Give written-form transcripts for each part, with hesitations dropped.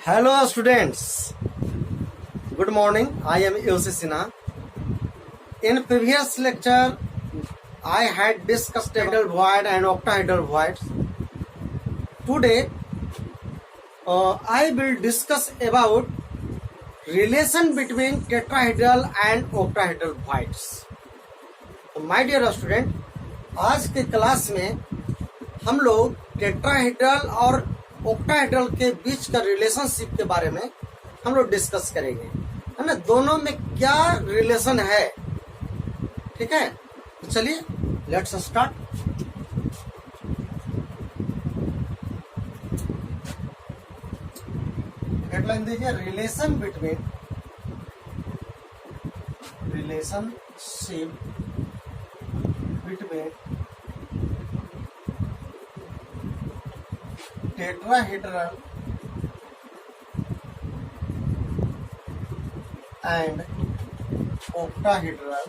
Hello students, good morning. I am Yosi Sinha. In previous lecture, I had discussed tetrahedral void and octahedral voids. Today, I will discuss about relation between tetrahedral and octahedral voids. तो my dear student, आज के class में हम लोग tetrahedral और octahedral के बीच का relationship के बारे में हम लोग डिस्कस करेंगे, है ना। दोनों में क्या रिलेशन है, ठीक है। तो चलिए लेट्स स्टार्ट। हेडलाइन दीजिए, relationship between tetrahedral and octahedral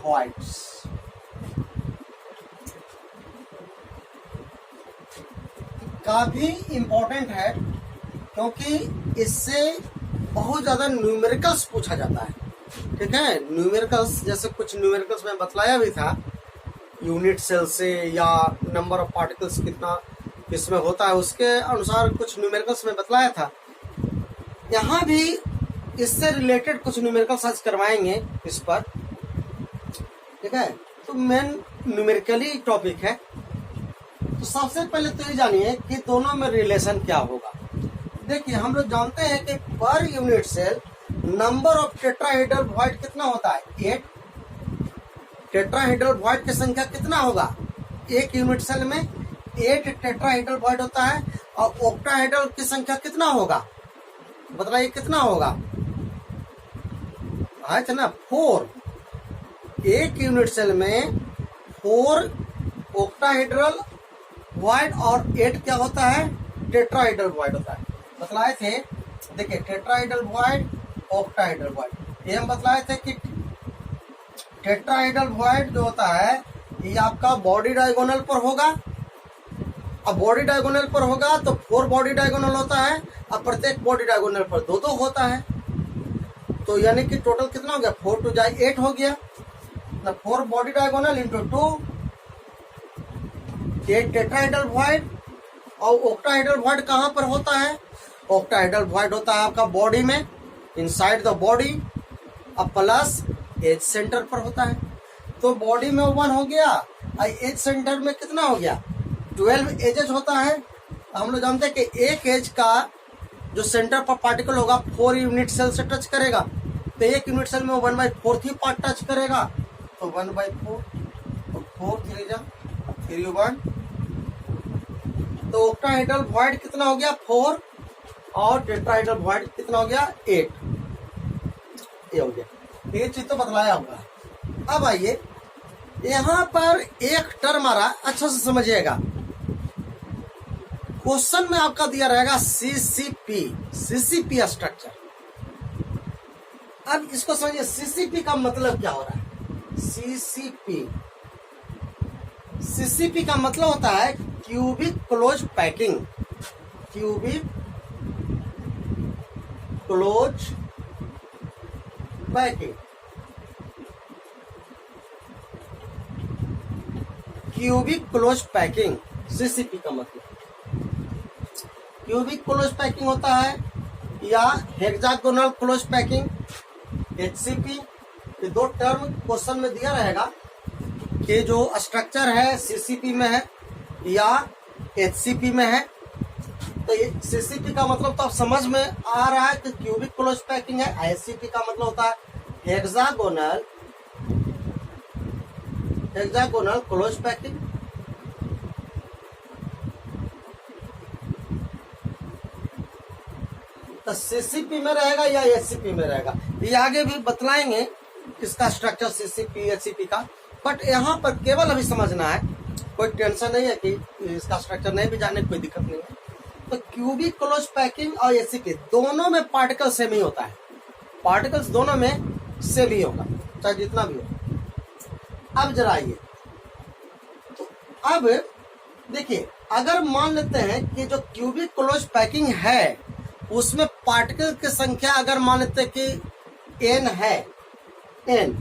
voids। काफी इंपॉर्टेंट है क्योंकि इससे बहुत ज्यादा न्यूमेरिकल्स पूछा जाता है, ठीक है। न्यूमेरिकल्स जैसे कुछ न्यूमेरिकल्स में बतलाया भी था, यूनिट सेल से या नंबर ऑफ पार्टिकल्स कितना इसमें होता है उसके अनुसार कुछ न्यूमेरिकल्स में बतलाया था। यहाँ भी इससे रिलेटेड कुछ न्यूमेरिकल्स आज करवाएंगे इस पर, ठीक है। तो मेन न्यूमेरिकली टॉपिक है। तो सबसे पहले तो ये जानिए कि दोनों में रिलेशन क्या होगा। देखिए, हम लोग जानते हैं कि पर unit cell number of tetrahedral void कितना होता है, 8। टेट्राहेड्रल वॉइड की संख्या कितना होगा, एक यूनिट सेल में 8 टेट्राहेड्रल वॉइड होता है। और ऑक्टाहेड्रल की संख्या कितना होगा, बताइए कितना होगा, है ना, 4। एक यूनिट सेल में 4 ऑक्टाहेड्रल वॉइड और 8 क्या होता है, टेट्राहेड्रल वॉइड होता है। बतलाए थे, देखिए टेट्राहेड्रल वॉइड, ऑक्टाहेड्रल वॉइड, ये हम बतलाए थे कि टेट्राहेड्रल वॉइड जो होता है ये आपका बॉडी डायगोनल पर होगा। अब बॉडी डायगोनल पर होगा तो 4 बॉडी डायगोनल होता है, अब प्रत्येक बॉडी डायगोनल पर 2-2 होता है। तो यानी कि टोटल कितना हो गया, 4 2 8 हो गया ना। 4 body diagonal into 2, 8 tetrahedral void. और ऑक्टाहेड्रल वॉइड कहाँ पर होता है, ऑक्टाहेड्रल वॉइड होता है आपका बॉडी में, इनसाइड द बॉडी, अब प्लस एज सेंटर पर होता है। तो बॉडी में 1 हो गया और एज सेंटर में कितना हो गया, 12 एजेस होता है। हम लोग जानते हैं कि एक एज का जो सेंटर पर पार्टिकल होगा 4 यूनिट सेल से टच करेगा। तो एक यूनिट सेल में 1/4 ही पार्ट टच करेगा, तो 1/4, तो 4 3 1। तो ऑक्टाहेड्रल वॉइड कितना हो गया, 4, और टेट्राहेड्रल वॉइड कितना हो गया, 8। ये हो गया, ये चीज तो बतलाया होगा। अब आइए यहां पर एक टर्म आ रहा, अच्छा से समझिएगा। क्वेश्चन में आपका दिया रहेगा सीसीपी स्ट्रक्चर। अब इसको समझिए, सीसीपी का मतलब क्या हो रहा है। सीसीपी का मतलब होता है cubic close packing, cubic close packing, cubic close packing, CCP का मतलब। क्यूबिक क्लोज पैकिंग होता है या हेक्सागोनल क्लोज पैकिंग, एचसीपी। ये 2 टर्म क्वेश्चन में दिया रहेगा कि जो स्ट्रक्चर है सीसीपी में है या एचसीपी में है। तो ये सीसीपी का मतलब तो आप समझ में आ रहा है कि क्यूबिक क्लोज पैकिंग है। एचसीपी का मतलब होता है हेक्सागोनल क्लोज पैकिंग। तो सीसीपी में रहेगा या एचसीपी में रहेगा, ये आगे भी बतलाएंगे इसका स्ट्रक्चर सीसीपी एचसीपी का। बट यहाँ पर केवल अभी समझना है, कोई टेंशन नहीं है कि इसका स्ट्रक्चर नहीं भी जानने कोई दिक्कत नहीं है। तो क्यूबिक क्लोज पैकिंग और एचसीपी दोनों में पार्टिकल सेम ही होता है, पार्टिकल्स दोनों में सेम ही होगा, चाहे जितना भी हो। अब जरा आइए, तो अब देखिए अगर मान लेते हैं कि जो क्यूबिक क्लोज पैकिंग है उसमें पार्टिकल की संख्या अगर मान लेते हैं कि एन है, एन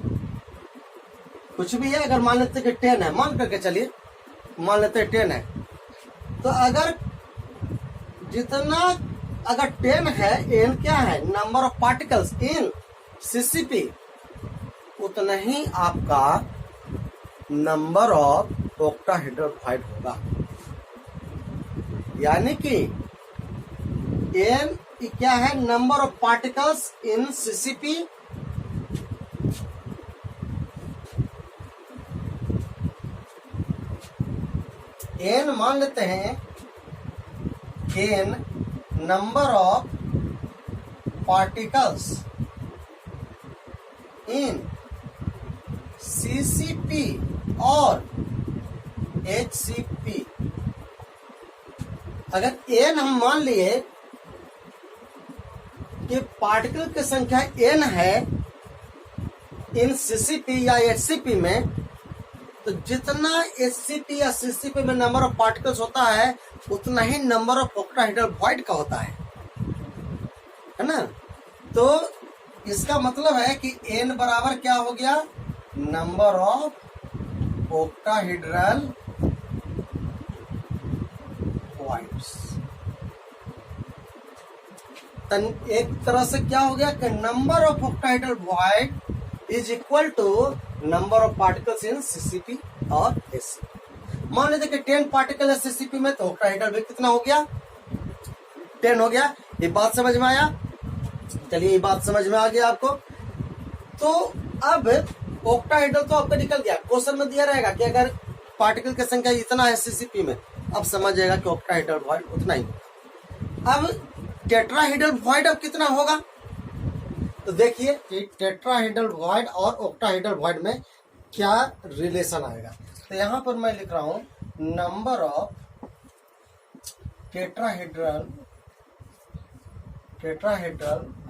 कुछ भी है, अगर मान लेते हैं कि 10 है, मान करके चलिए मान लेते हैं 10 है, तो अगर जितना अगर 10 है, एन क्या है, number of particles in CCP, उतना ही आपका नंबर ऑफ ऑक्टाहेड्रल वॉइड होगा। यानी कि एन क्या है, number of particles in CCP n मान लेते हैं, n number of particles in CCP और एचसीपी। अगर एन हम मान लिए कि पार्टिकल की संख्या एन है इन सीसीपी या एचसीपी में, तो जितना एचसीपी या सीसीपी में नंबर ऑफ पार्टिकल्स होता है उतना ही नंबर ऑफ ऑक्टाहेड्रल वॉइड का होता है ना। तो इसका मतलब है कि एन बराबर क्या हो गया, नंबर ऑफ ऑक्टाहेड्रल वॉइड्स। एक तरह से क्या हो गया कि number of octahedral void is equal to number of particles in CCP और एचसीपी। मान लीजिए कि 10 पार्टिकल है सीसीपी में, तो ऑक्टाहेड्रल भी कितना हो गया, 10 हो गया। ये बात समझ में आया? चलिए ये बात समझ में आ गया आपको। तो अब ऑक्टाहेड्रल तो आपका निकल गया, क्वेश्चन में दिया रहेगा कि अगर पार्टिकल की संख्या इतना है सीसीपी में, अब समझ जाएगा कि ऑक्टाहेड्रल वॉइड उतना ही होगा। अब टेट्राहेड्रल वॉइड अब कितना होगा, तो देखिए कि टेट्राहेड्रल वॉइड और ऑक्टाहेड्रल वॉइड में क्या रिलेशन आएगा। तो यहां पर मैं लिख रहा हूं नंबर ऑफ टेट्राहेड्रल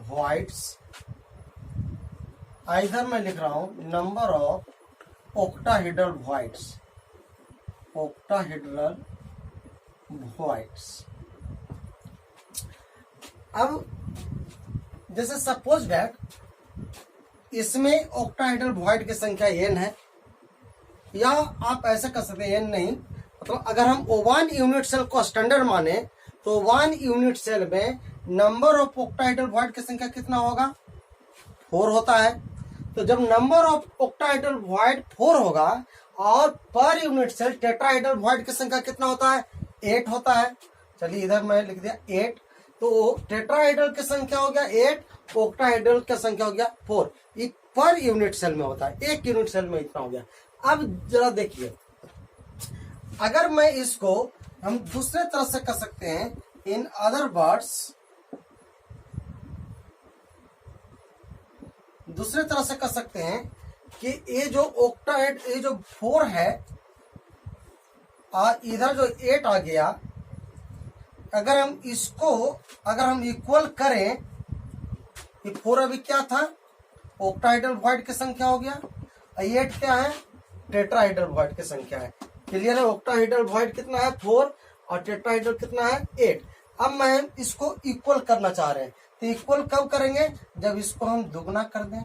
वॉइड्स, इधर मैं लिख रहा हूं नंबर ऑफ ऑक्टाहेड्रल वॉइड्स, अब जैसे सपोज दैट इसमें ऑक्टाहेड्रल वॉइड की संख्या n है, या आप ऐसा कर सकते हैं n नहीं, मतलब अगर हम 1 यूनिट सेल को स्टैंडर्ड माने तो 1 यूनिट सेल में नंबर ऑफ ऑक्टाहेड्रल वॉइड की संख्या कितना होगा, 4 होता है। तो जब नंबर ऑफ ऑक्टाहेड्रल वॉइड 4 होगा और पर यूनिट सेल टेट्राहेड्रल वॉइड की संख्या कितना होता है, 8 होता है। चलिए इधर मैं लिख दिया 8, तो टेट्राहेड्रल की संख्या हो गया 8, ऑक्टाहेड्रल की संख्या हो गया 4। ये पर यूनिट सेल में होता है, एक यूनिट सेल में इतना हो गया। अब जरा देखिए, अगर मैं इसको हम दूसरे तरह से कर सकते हैं, इन अदर वर्ड्स दूसरे तरह से कर सकते हैं कि ये जो ऑक्टाहेड, ये जो 4 है, इधर जो 8 आ गया, अगर हम इसको अगर हम इक्वल करें, ये 4 अभी क्या था, ऑक्टाहेड्रल वॉइड की संख्या हो गया, 8 क्या है, टेट्राहेड्रल वॉइड की संख्या है। क्लियर है? ऑक्टाहेड्रल वॉइड कितना है, 4, और टेट्राहेड्रल कितना है, 8। अब मैं इसको इक्वल करना चाह रहे हैं, तो इक्वल कब करेंगे, जब इसको हम दुगना कर दें।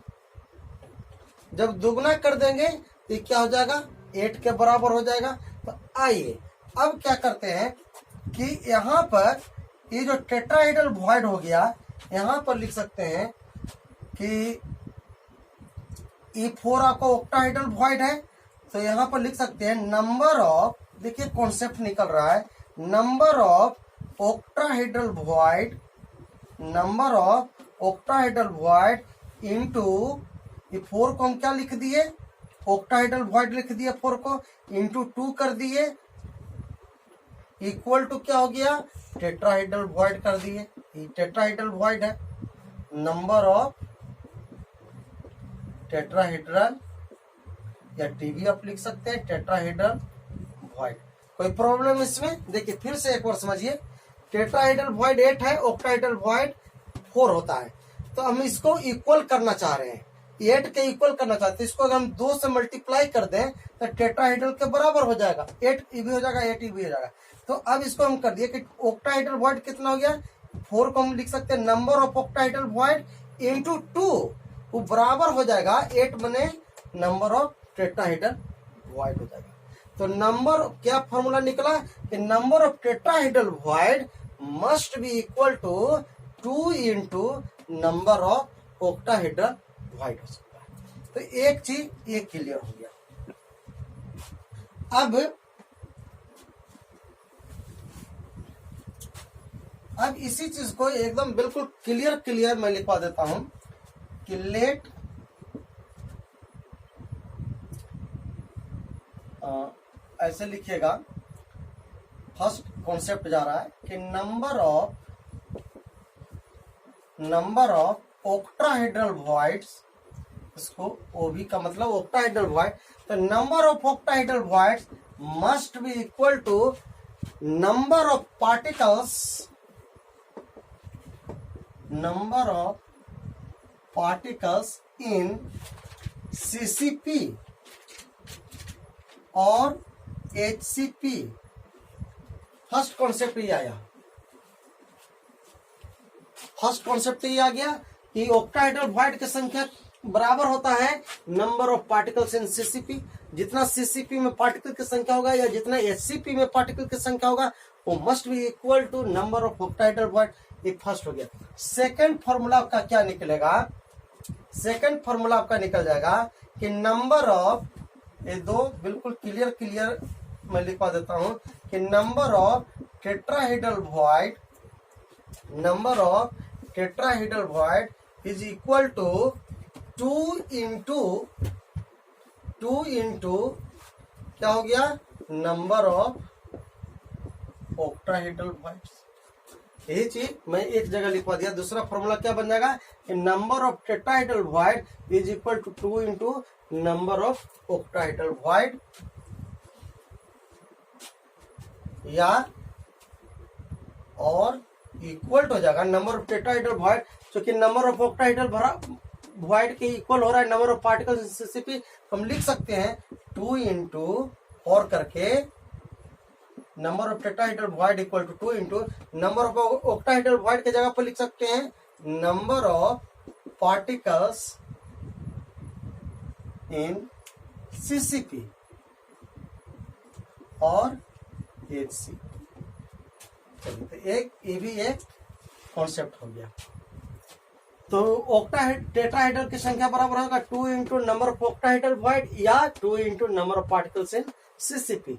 जब दुगना कर देंगे तो क्या हो जाएगा, 8 के बराबर हो जाएगा। तो आइए अब क्या करते हैं कि यहाँ पर ये जो टेट्राहेड्रल वॉइड हो गया, यहाँ पर लिख सकते हैं कि E4 आपका ऑक्टाहेड्रल वॉइड है, तो यहाँ पर लिख सकते हैं नंबर ऑफ, देखिए कॉन्सेप्ट निकल रहा है, number of octahedral void, number of octahedral void into ये 4 को हम क्या लिख दिए, ऑक्टाहेड्रल वॉइड लिख दिए, 4 को इनटू 2 कर दिए, इक्वल टू क्या हो गया, टेट्राहेड्रल वॉइड कर दिए। ये टेट्राहेड्रल वॉइड है, नंबर ऑफ टेट्राहेड्रल, या टीवी आप लिख सकते हैं, टेट्राहेड्रल वॉइड। कोई प्रॉब्लम इसमें? देखिए फिर से एक बार समझिए, टेट्राहेड्रल वॉइड 8 है, ऑक्टाहेड्रल वॉइड 4 होता है, तो हम इसको इक्वल करना चाह रहे हैं। 8 के इक्वल करना चाहते हैं, इसको अगर हम 2 से मल्टीप्लाई कर दें तो टेट्राहेड्रल के बराबर हो जाएगा, 8 भी हो जाएगा, 8 भी हो जाएगा। तो अब इसको हम कर दिए कि ऑक्टाहेड्रल वॉइड कितना हो गया, 4 को हम लिख सकते हैं number of octahedral void into 2, वो बराबर हो जाएगा 8 बने नंबर ऑफ टेट्राहेड्रल वॉइड हो जाएगा। तो नंबर क्या फॉर्मूला निकला कि number of tetrahedral void must be equal to 2 into number of octahedral void हो सकता है। तो एक चीज ये क्लियर हो गया। अब इसी चीज को एकदम बिल्कुल क्लियर मैं लिखवा देता हूं कि लेट ऐसे लिखिएगा, फर्स्ट कॉन्सेप्ट जा रहा है कि नंबर ऑफ ऑक्टाहेड्रल वॉइड्स, इसको ओबी का मतलब ऑक्टाहेड्रल वॉइड, तो number of octahedral voids must be equal to number of particles in CCP और एचसीपी। फर्स्ट कॉन्सेप्ट ये आया, फर्स्ट कॉन्सेप्ट ये आ गया कि ऑक्टाहेड्रल वॉइड की संख्या बराबर होता है number of particles in CCP. जितना सीसीपी में पार्टिकल की संख्या होगा या जितना एचसीपी में पार्टिकल की संख्या होगा वो must be equal to number of octahedral void. एक फर्स्ट हो गया। सेकंड फॉर्मूला आपका क्या निकलेगा, सेकंड फॉर्मूला आपका निकल जाएगा कि नंबर ऑफ, ये दो बिल्कुल क्लियर मैं लिखवा देता हूं कि number of tetrahedral void is equal to 2 into क्या हो गया, नंबर ऑफ ऑक्टाहेड्रल वॉइड्स। यही चीज मैं एक जगह लिखवा दिया। दूसरा फॉर्मूला क्या बन जाएगा कि number of tetrahedral void is equal to 2 into number of octahedral void, या और इक्वल हो जाएगा नंबर ऑफ टेट्राहेड्रल वॉइड, क्योंकि नंबर ऑफ ऑक्टाहेड्रल वॉइड के इक्वल हो रहा है number of particles in CCP. हम लिख सकते हैं 2 इंटू और करके number of tetrahedral void equal to 2 into number of octahedral void की जगह पर लिख सकते हैं number of particles in CCP और एचसीपी। तो एक ये भी एक कॉन्सेप्ट हो गया। तो टेट्राहेड्रल की संख्या बराबर होगा 2 into number of octahedral void या 2 into number of particles in CCP,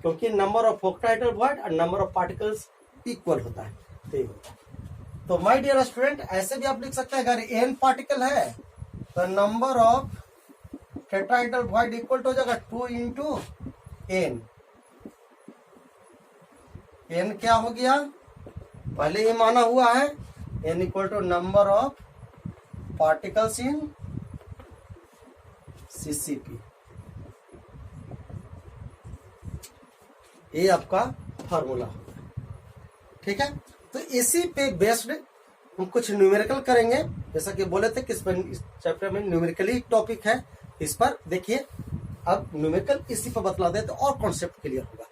क्योंकि नंबर ऑफ ऑक्टाहेड्रल वॉइड और नंबर ऑफ पार्टिकल्स इक्वल होता है। तो माय डियर स्टूडेंट, ऐसे भी आप लिख सकते हैं, अगर n पार्टिकल है तो number of tetrahedral void equal हो जाएगा 2 इंटू n। n क्या हो गया, पहले ही माना हुआ है, n equal to number of particles in CCP. ये आपका फॉर्मूला होगा, ठीक है। तो इसी पे बेस्ड हम कुछ न्यूमेरिकल करेंगे, जैसा कि बोले थे कि इस चैप्टर में न्यूमेरिकली टॉपिक है, इस पर देखिए। अब न्यूमेरिकल इसी पर बतला दे तो और कॉन्सेप्ट क्लियर होगा।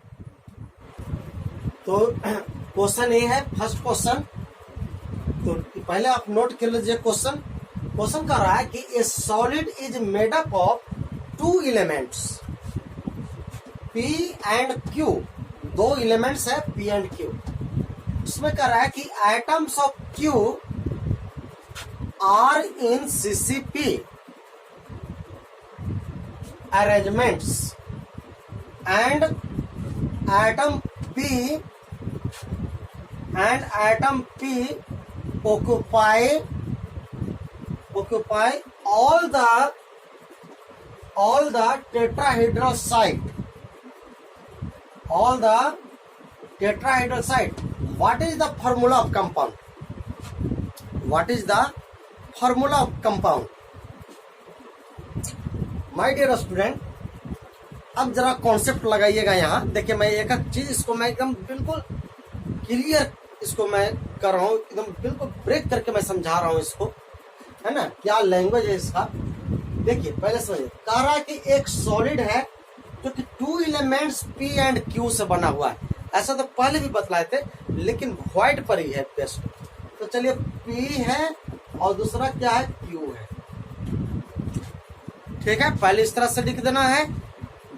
तो क्वेश्चन ये है, फर्स्ट क्वेश्चन, तो पहले आप नोट कर लीजिए। क्वेश्चन कर रहा है कि a solid is made up of 2 elements P and Q। 2 elements है P एंड Q। इसमें कह रहा है कि atoms of Q are in CCP arrangements and atom P occupy all the tetrahedral site, What is the formula of compound? My dear student, अब जरा concept लगाइएगा यहाँ। देखिए, मैं एक एक चीज इसको मैं एकदम बिल्कुल क्लियर इसको मैं कर रहा हूँ, एकदम बिल्कुल ब्रेक करके मैं समझा रहा हूँ इसको, है ना। क्या लैंग्वेज है इसका, देखिए पहले समझिए, कह रहा है कि एक सॉलिड है जो कि 2 एलिमेंट्स P एंड Q से बना हुआ है। ऐसा तो पहले भी बतलाए थे, लेकिन व्हाइट पर ही है बेस्ट। तो चलिए P है और दूसरा क्या है, Q है। ठीक है, पहले इस तरह से लिख देना है,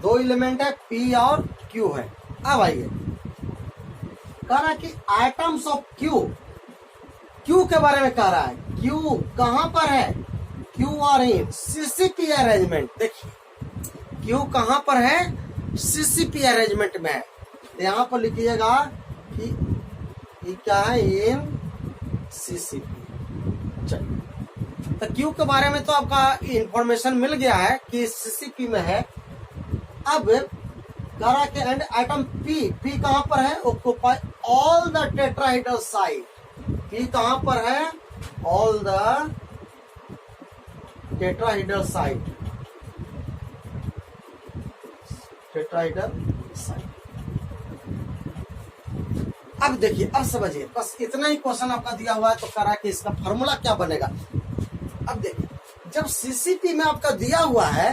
2 एलिमेंट है P और Q है। अब आइए, कह रहा है कि आइटम्स ऑफ Q, Q के बारे में कह रहा है। Q कहां पर है, Q are in CCP arrangement. देखिए Q कहां पर है, CCP अरेंजमेंट में है। तो यहां पर लिखिएगा कि ये क्या है, इन CCP। चलिए, तो Q के बारे में तो आपका इंफॉर्मेशन मिल गया है कि CCP में है। अब कह रहा है एंड आइटम P कहां पर है, occupy all the tetrahedral side. P कहां पर है, all the tetrahedral side, tetrahedral side. अब देखिए, अब समझिए, बस इतना ही क्वेश्चन आपका दिया हुआ है। तो कह रहा है कि इसका फॉर्मूला क्या बनेगा। अब देखिए, जब CCP में आपका दिया हुआ है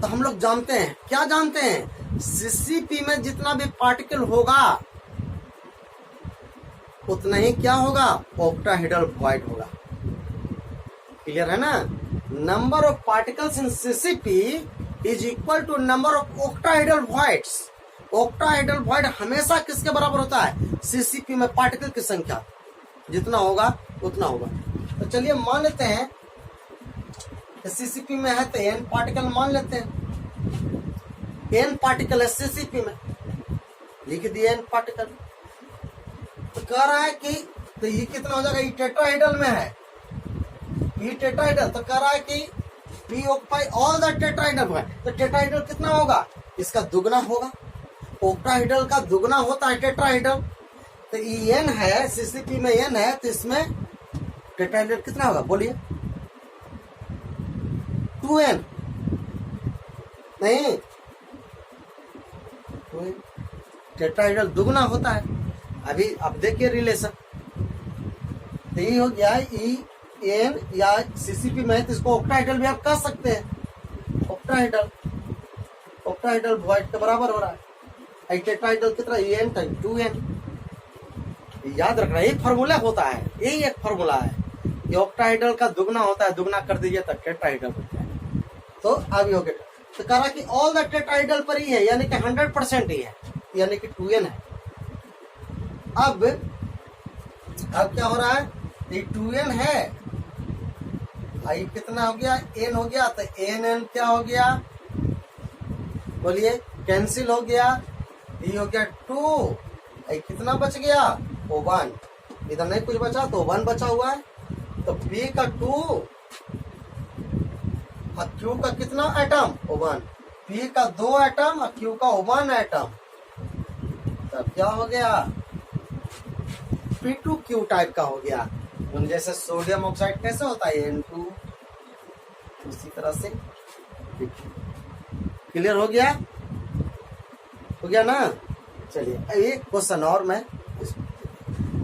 तो हम लोग जानते हैं, क्या जानते हैं, CCP में जितना भी पार्टिकल होगा उतना ही क्या होगा, ऑक्टाहेड्रल वॉइड होगा। क्लियर है ना। Number of particles in CCP is equal to number of octahedral voids. Octahedral void हमेशा किसके बराबर होता है, CCP में पार्टिकल की संख्या जितना होगा उतना होगा। तो चलिए मान लेते हैं CCP में है तो n पार्टिकल मान लेते हैं। n पार्टिकल है CCP में, लिख दिए n पार्टिकल। तो कह रहा है कि तो ये कितना हो जाएगा, ये टेट्राहेड्रल में है, ये टेट्राहेड्रल। तो कह रहा है कि P occupy all the tetrahedral है। तो टेट्राहेड्रल कितना होगा, इसका दुगना होगा। ऑक्टाहेड्रल का दुगना होता है टेट्राहेड्रल। तो ये n है, CCP में n है, तो इसमें टेट्राहेड्रल कितना होगा, बोलिए, 2n नहीं, 2n। टेट्राहेड्रल दुगना होता है। अभी अब देखिए रिलेशन, तो ये हो गया EN या CCP में है तो इसको ऑक्टाहेड्रल भी आप कह सकते हैं। ऑक्टाहेड्रल वॉइड के बराबर हो रहा है। टेट्राहेड्रल कितना, EN टाइम 2n। याद रखना, ये फॉर्मूला होता है, यही एक फॉर्मूला है। ये ऑक्टाहेड्रल का दुगना होता है, दुगना कर दीजिए तो टेट्राहेड्रल होता है। तो अभी हो गया। तो कह रहा कि ऑल द टेट्राहेड्रल पर ही है, यानी कि 100% ही है, यानी कि 2n है। अब क्या हो रहा है, ये 2n है, आई कितना हो गया, n हो गया। तो n क्या हो गया, बोलिए, कैंसिल हो गया। ये हो गया 2, आई कितना बच गया, O1। इधर नहीं कुछ बचा तो O1 बचा हुआ है। तो P का 2 और Q का कितना एटम, O1। P का 2 एटम और Q का O1 एटम। तब क्या हो गया, P2Q टाइप का हो गया। जैसे सोडियम ऑक्साइड कैसे होता है, N2, उसी तरह से। क्लियर हो गया, हो गया ना। चलिए एक क्वेश्चन और मैं,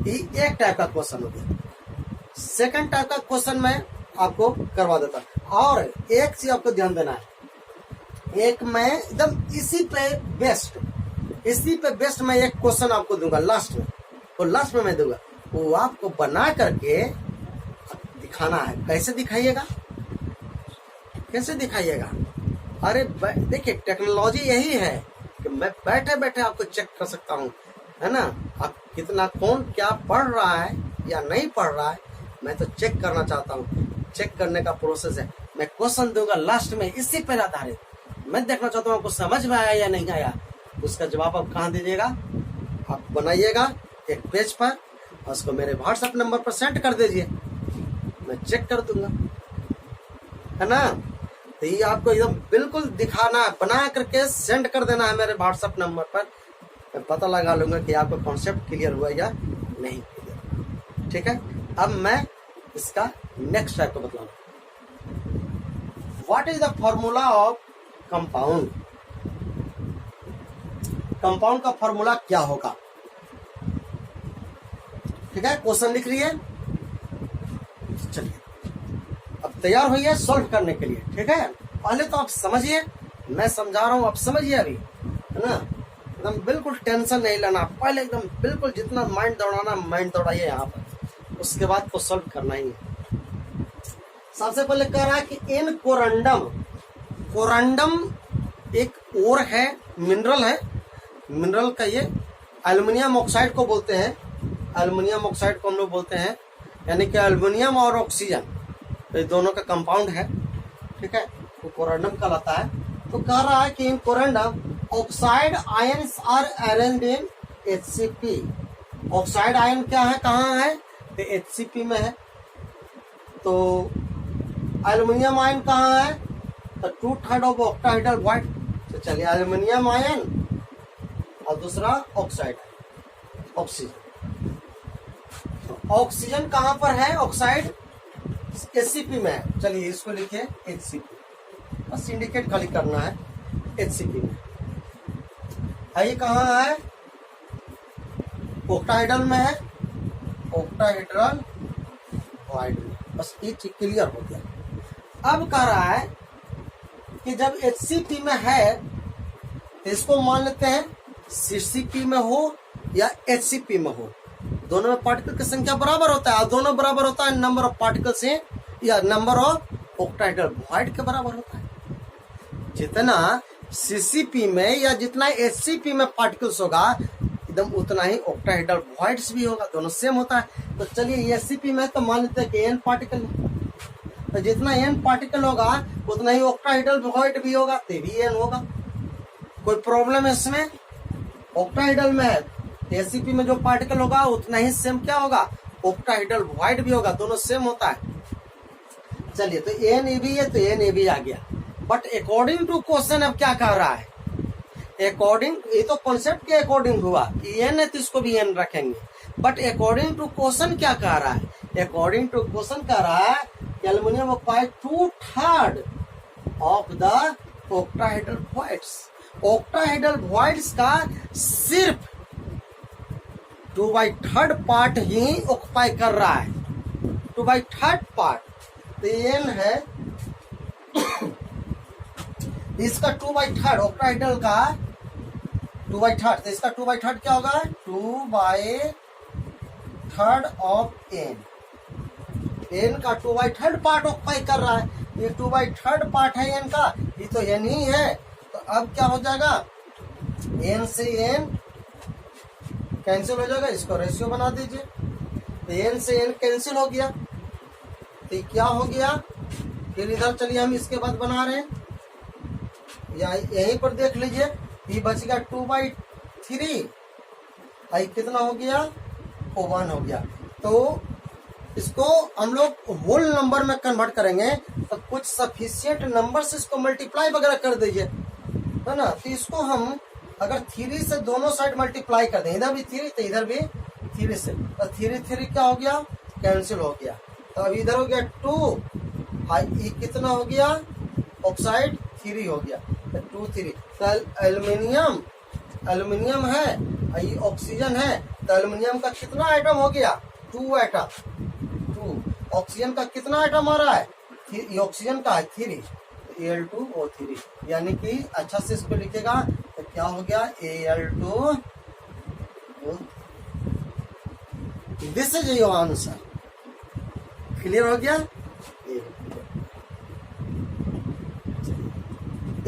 एक टाइप का क्वेश्चन हो गया। सेकंड टाइप का क्वेश्चन मैं आपको करवा देता। और एक चीज आपको ध्यान देना है, एक मैं एकदम इसी पे बेस्ट मैं एक क्वेश्चन आपको दूंगा लास्ट में। तो लास्ट में मैं दूंगा, वो आपको बना करके दिखाना है। कैसे दिखाइएगा, कैसे दिखाइएगा। अरे देखिए, टेक्नोलॉजी यही है कि मैं बैठे बैठे आपको चेक कर सकता हूँ, है ना। आप कितना, कौन क्या पढ़ रहा है या नहीं पढ़ रहा है, मैं तो चेक करना चाहता हूँ। चेक करने का प्रोसेस है। मैं क्वेश्चन दूंगा लास्ट में इसी पर आधारित, मैं देखना चाहता हूँ आपको समझ में आया या नहीं आया। उसका जवाब आप कहाँ दीजिएगा, आप बनाइएगा एक पेज पर और उसको मेरे व्हाट्सएप नंबर पर सेंड कर दीजिए, मैं चेक कर दूंगा, है ना। तो ये आपको एकदम बिल्कुल दिखाना है, बना करके सेंड कर देना है मेरे व्हाट्सएप नंबर पर। मैं पता लगा लूंगा कि आपको कॉन्सेप्ट क्लियर हुआ या नहीं क्लियर। ठीक है, अब मैं इसका नेक्स्ट टाइप को बताऊंगा। What is the formula of compound. Compound का फॉर्मूला क्या होगा, ठीक है। क्वेश्चन लिख रही है, चलिए अब तैयार हुई है सॉल्व करने के लिए, ठीक है। पहले तो आप समझिए, मैं समझा रहा हूँ आप समझिए अभी, है ना। एकदम बिल्कुल टेंशन नहीं लेना, पहले एकदम बिल्कुल जितना माइंड दौड़ाना माइंड दौड़ाइए यहाँ पर, उसके बाद तो सॉल्व करना ही है। सबसे पहले कह रहा है कि इन कोरंडम, कोरंडम एक और है, मिनरल है, मिनरल का ये एल्युमिनियम ऑक्साइड को बोलते हैं, एल्युमिनियम ऑक्साइड को हम लोग बोलते हैं, यानी कि एल्युमिनियम और ऑक्सीजन ये दोनों का कंपाउंड है, ठीक है, तो कोरंडम कहलाता है। तो कह रहा है कि in corundum oxide ions are arranged in HCP। Oxide ion क्या है, कहाँ है, तो HCP में है। तो एल्युमिनियम आयन कहाँ है, तो 2/3 ऑफ ऑक्टाहेड्रल वॉइड। तो चलिए एल्युमिनियम आयन और दूसरा ऑक्साइड ऑक्सीजन। तो ऑक्सीजन कहाँ पर है, ऑक्साइड HCP में है। चलिए इसको लिखिए HCP, बस इंडिकेट खाली करना है, HCP में है। ये कहाँ है, ऑक्टाहेड्रल में है, ऑक्टाहेड्रल वॉइड में। बस ये चीज क्लियर हो गया। अब कह रहा है कि जब HCP में है तो इसको मान लेते हैं CCP में हो या HCP में हो, दोनों में पार्टिकल की संख्या बराबर होता है, और दोनों बराबर होता है नंबर ऑफ पार्टिकल से या नंबर ऑफ ऑक्टाहेड्रल वॉइड के बराबर होता है। जितना CCP में या जितना HCP में पार्टिकल्स होगा एकदम उतना ही ऑक्टाहेड्रल वॉइड्स भी होगा, दोनों सेम होता है। तो चलिए HCP में तो मान लेते हैं कि n पार्टिकल, तो जितना n पार्टिकल होगा उतना ही ऑक्टाहेड्रल वॉइड भी होगा, तो भी n होगा। कोई प्रॉब्लम है इसमें, ऑक्टाहेड्रल में है HCP में जो पार्टिकल होगा उतना ही सेम क्या होगा, ऑक्टाहेड्रल वॉइड भी होगा, दोनों सेम होता है। चलिए तो NAB है तो NAB आ गया। बट अकॉर्डिंग टू क्वेश्चन अब क्या कह रहा है, अकॉर्डिंग, ये तो कॉन्सेप्ट के अकॉर्डिंग हुआ, n है तो इसको भी n रखेंगे, बट अकॉर्डिंग टू क्वेश्चन क्या कह रहा है, अकॉर्डिंग टू क्वेश्चन कह रहा है कि aluminium oxide 2/3 of the octahedral voids. Octahedral voids का सिर्फ 2/3 पार्ट ही ऑक्युपाई कर रहा है, 2/3 पार्ट। तो n है इसका 2/3, ऑक्टाहेड्रल का 2/3, तो इसका 2/3 क्या होगा, 2/3 ऑफ n। n का 2/3 पार्ट ऑक्युपाई कर रहा है, ये 2/3 पार्ट है n का, ये तो n ही है। तो अब क्या हो जाएगा, n से n कैंसिल हो जाएगा, इसको रेशियो बना दीजिए, तो n से n कैंसिल हो गया, तो क्या हो गया, फिर इधर चलिए हम इसके बाद बना रहे हैं, या यहीं पर देख लीजिए, ये बच गया 2/3, आई कितना हो गया, 1 हो गया। तो इसको हम लोग होल नंबर में कन्वर्ट करेंगे, तो कुछ सफिशिएंट नंबर से इसको मल्टीप्लाई वगैरह कर दीजिए, है ना। तो इसको हम अगर 3 से दोनों साइड मल्टीप्लाई कर दें, इधर भी 3 तो इधर भी 3 से, तो 3 क्या हो गया, कैंसिल हो गया। तो अब इधर हो गया 2, ये कितना हो गया, ऑक्साइड 3 हो गया, तो 2 3। तो एल्युमिनियम है, ये ऑक्सीजन है, तो एल्युमिनियम का कितना आइटम हो गया, 2 आइटम, 2। ऑक्सीजन का कितना आइटम आ रहा है, ये ऑक्सीजन का है 3, Al2O3, यानी कि अच्छा से इसको लिखेगा तो क्या हो गया, Al2O। This is your answer. Clear हो गया।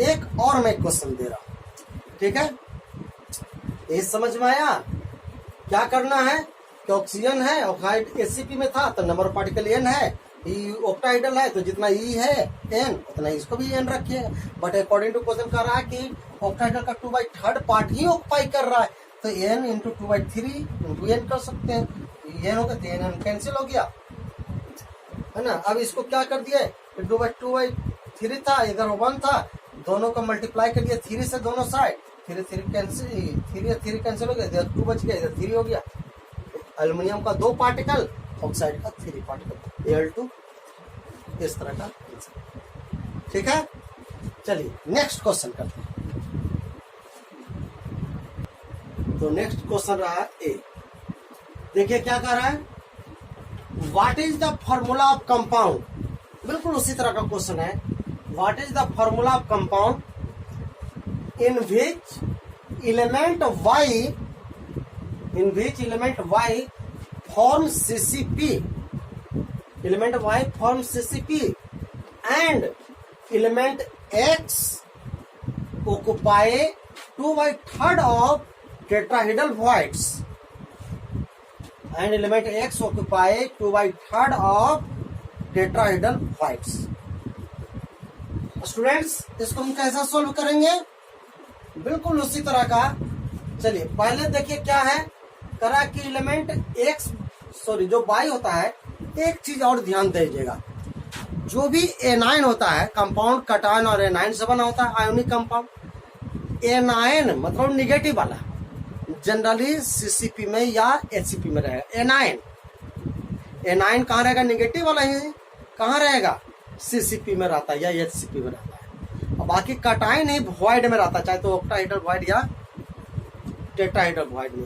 एक और मैं क्वेश्चन दे रहा हूं, ठीक है, ये समझ में आया। क्या करना है कि ऑक्सीजन है, ऑक्साइड HCP में था तो नंबर ऑफ पार्टिकल n है, ऑक्टाहेड्रल है तो जितना E है n उतना इसको भी n रखिएगा। बट अकॉर्डिंग टू क्वेश्चन कर रहा है कि ऑक्टाहेड्रल का 2/3 पार्ट ही ऑक्युपाई कर रहा है, तो n इंटू 2/3 इंटू n कर सकते हैं, n होगा तो n कैंसिल हो गया, है ना। अब इसको क्या कर दिया, 2/3 था, इधर 1 था, दोनों को मल्टीप्लाई कर दिया 3 से दोनों साइड, 3 कैंसिल, 3 कैंसिल हो गया, इधर 2 बच गया, इधर 3 हो गया। एल्युमिनियम का 2 पार्टिकल, ऑक्साइड का 3 पार्टिकल, Al2, इस तरह का। ठीक है, चलिए नेक्स्ट क्वेश्चन करते हैं। तो नेक्स्ट क्वेश्चन रहा ए, देखिए क्या कह रहा है, what is the formula of compound. बिल्कुल उसी तरह का क्वेश्चन है, what is the formula of compound in which element y form CCP, element y forms CCP and element x occupy 2/3 of tetrahedral voids, and element x occupy 2/3 of tetrahedral voids. Students, इसको हम कैसा solve करेंगे? बिल्कुल उसी तरह का। चलिए पहले देखिए क्या है, करा कि एलिमेंट एक्स जो बाई होता है, एक चीज और ध्यान दीजिएगा, जो भी एनाइन होता है कंपाउंड कटायन और एनाइन से बना होता है, आयोनिक कंपाउंड। एनाइन मतलब निगेटिव वाला जनरली सीसीपी में या एचसीपी में रहेगा। एनाइन कहाँ रहेगा? निगेटिव वाला ही कहाँ रहेगा? सीसीपी में रहता है या एचसीपी में रहता है। बाकी कटायन ही वॉइड में रहता है, चाहे तो ऑक्टाहेड्रल वॉइड या टेट्राहेड्रल वॉइड में।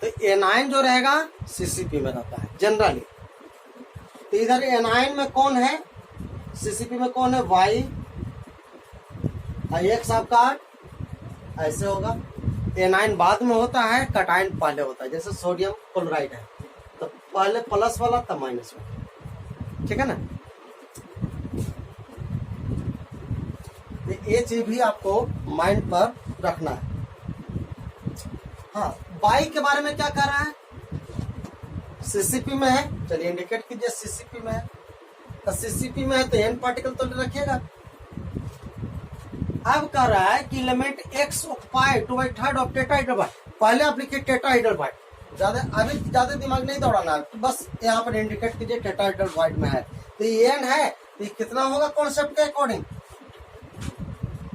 तो एनाइन जो रहेगा सीसीपी में रहता है जनरली। तो इधर एनाइन में कौन है? सीसीपी में कौन है? वाई। एक्स आपका ऐसे होगा। एनाइन बाद में होता है, कटायन पहले होता है। जैसे सोडियम क्लोराइड है तो पहले प्लस वाला तब माइनस वाला, ठीक है ना। ये चीज भी आपको माइंड पर रखना है। हाँ, बाई के बारे में क्या कह रहा है? सीसीपी में है, चलिए इंडिकेट कीजिए सीसीपी में है। तो सीसीपी में है तो एन पार्टिकल तो रखिएगा। अब कह रहा है कि element x occupy 2/3 of tetrahedral. पहले आप लिखिए टेट्राहेड्रल वॉइड, अभी ज्यादा दिमाग नहीं दौड़ाना है, तो बस यहाँ पर इंडिकेट कीजिए टेट्राहेड्रल वॉइड में है। तो ये एन है तो ये कितना होगा कॉन्सेप्ट के अकॉर्डिंग?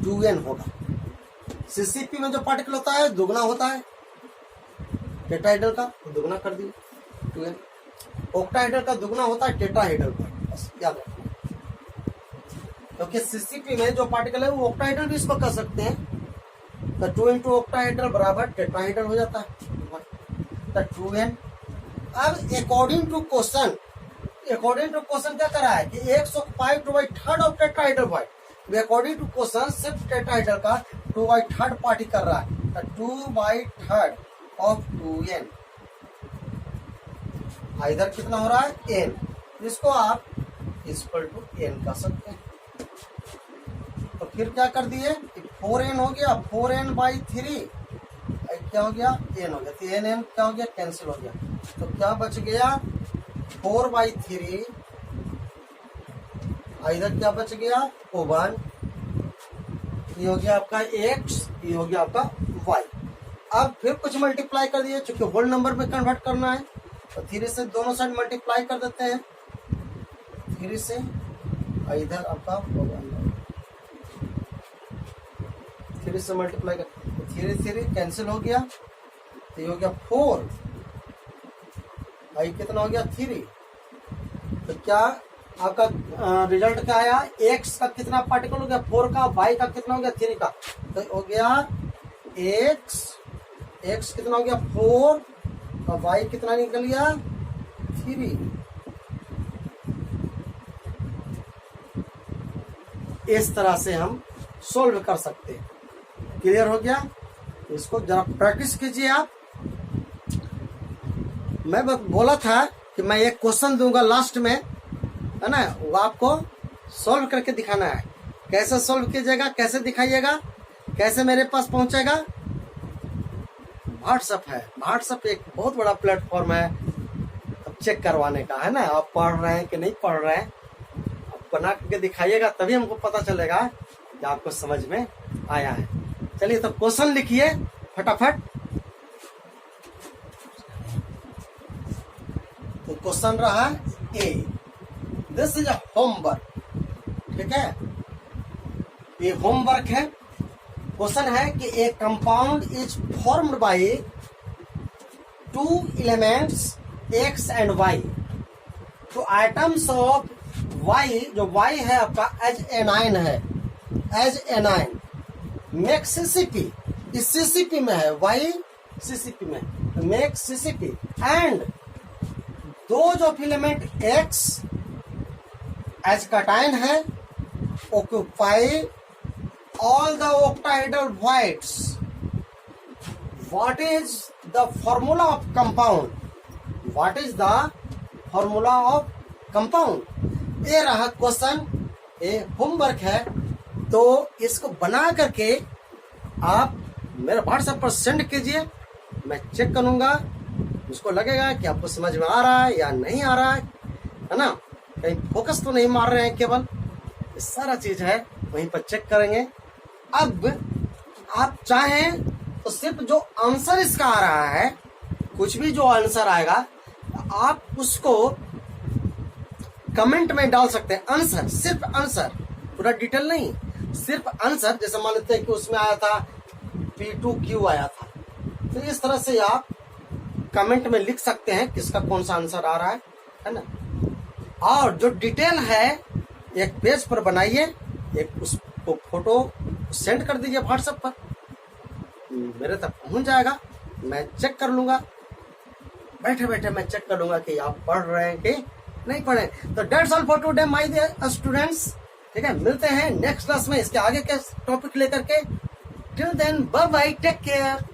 2n होगा। सीसीपी में जो पार्टिकल होता है दुगना होता है, टेट्राहेड्रल का दुगना कर दिए 2n। ऑक्टाहेड्रल का दुगना होता है टेट्राहेड्रल का, बस याद रखना। क्योंकि सीसीपी में जो पार्टिकल है वो ऑक्टाहेड्रल भी इसको कर सकते हैं। तो 2 इंटू ऑक्टाहेड्रल बराबर टेट्राहेड्रल हो जाता है, तो 2n। अब अकॉर्डिंग टू क्वेश्चन क्या करा है कि x occupy 2/3 of tetrahedral void. According to question सिर्फ टेट्राहेड्रल का 2/3 पार्टी कर रहा है, तो 2/3 ऑफ 2n। इधर कितना हो रहा है? n। इसको आप इक्वल टू n कर सकते हैं। तो फिर क्या कर दिए? 4n हो गया, 4n/3 क्या हो गया? n हो गया। तो n क्या हो गया? कैंसिल हो गया। तो क्या बच गया? 4/3। इधर क्या बच गया? 1। ये हो गया आपका x, ये हो गया आपका y। अब फिर कुछ मल्टीप्लाई कर दिए, चूंकि होल नंबर में कन्वर्ट करना है तो 3 से दोनों साइड मल्टीप्लाई कर देते हैं। 3 से इधर आपका 3 से मल्टीप्लाई कर, 3 कैंसिल हो गया, तो ये हो गया 4। आई कितना हो गया? 3। तो क्या आपका रिजल्ट क्या आया? x का कितना पार्टिकल हो गया? 4 का। y का कितना हो गया? 3 का। तो हो गया x कितना हो गया? 4 और y कितना निकल गया? 3। इस तरह से हम सोल्व कर सकते हैं। क्लियर हो गया? इसको जरा प्रैक्टिस कीजिए आप। मैं बोला था कि मैं एक क्वेश्चन दूंगा लास्ट में, है ना, वो आपको सॉल्व करके दिखाना है। कैसे सॉल्व कीजिएगा, कैसे दिखाइएगा, कैसे मेरे पास पहुंचेगा? व्हाट्सएप है। व्हाट्सएप एक बहुत बड़ा प्लेटफॉर्म है अब चेक करवाने का, है ना। आप पढ़ रहे हैं कि नहीं पढ़ रहे हैं, आप बना करके दिखाइएगा, तभी हमको पता चलेगा कि आपको समझ में आया है। चलिए तो क्वेश्चन लिखिए फटाफट। तो क्वेश्चन रहा ए, दिस इज अ होमवर्क, ठीक है, ये होमवर्क है। क्वेश्चन है कि ए compound is formed by 2 elements x and y। तो आइटम्स ऑफ y, जो y है आपका एज एनाइन है, एज एनाइन मेक सीसीपी, इस सीसीपी में है, y सीसीपी में, मेक सीसीपी एंड दो जो फिलामेंट x एज कटाइन है occupy all the octahedral voids. What is the formula of compound? What is the formula of compound? ये रहा क्वेश्चन, ये होमवर्क है, तो इसको बना करके आप मेरे व्हाट्सएप पर सेंड कीजिए, मैं चेक करूंगा, मुझको लगेगा कि आपको समझ में आ रहा है या नहीं आ रहा है ना, कहीं फोकस तो नहीं मार रहे हैं, केवल ये सारा चीज है वहीं पर चेक करेंगे। अब आप चाहें तो सिर्फ जो आंसर इसका आ रहा है, कुछ भी जो आंसर आएगा आप उसको कमेंट में डाल सकते हैं। आंसर, सिर्फ आंसर, पूरा डिटेल नहीं, सिर्फ आंसर। जैसे मान लेते हैं कि उसमें आया था P2Q आया था, तो इस तरह से आप कमेंट में लिख सकते हैं किसका कौन सा आंसर आ रहा है ना। और जो डिटेल है एक पेज पर बनाइए, एक उसको फोटो सेंड कर दीजिए व्हाट्सएप पर, मेरे तक पहुंच जाएगा, मैं चेक कर लूंगा, बैठे बैठे मैं चेक कर लूंगा कि आप पढ़ रहे हैं कि नहीं पढ़े। तो that's all for today my dear students, ठीक है, मिलते हैं नेक्स्ट क्लास में इसके आगे के टॉपिक लेकर के। Till then bye bye, take care.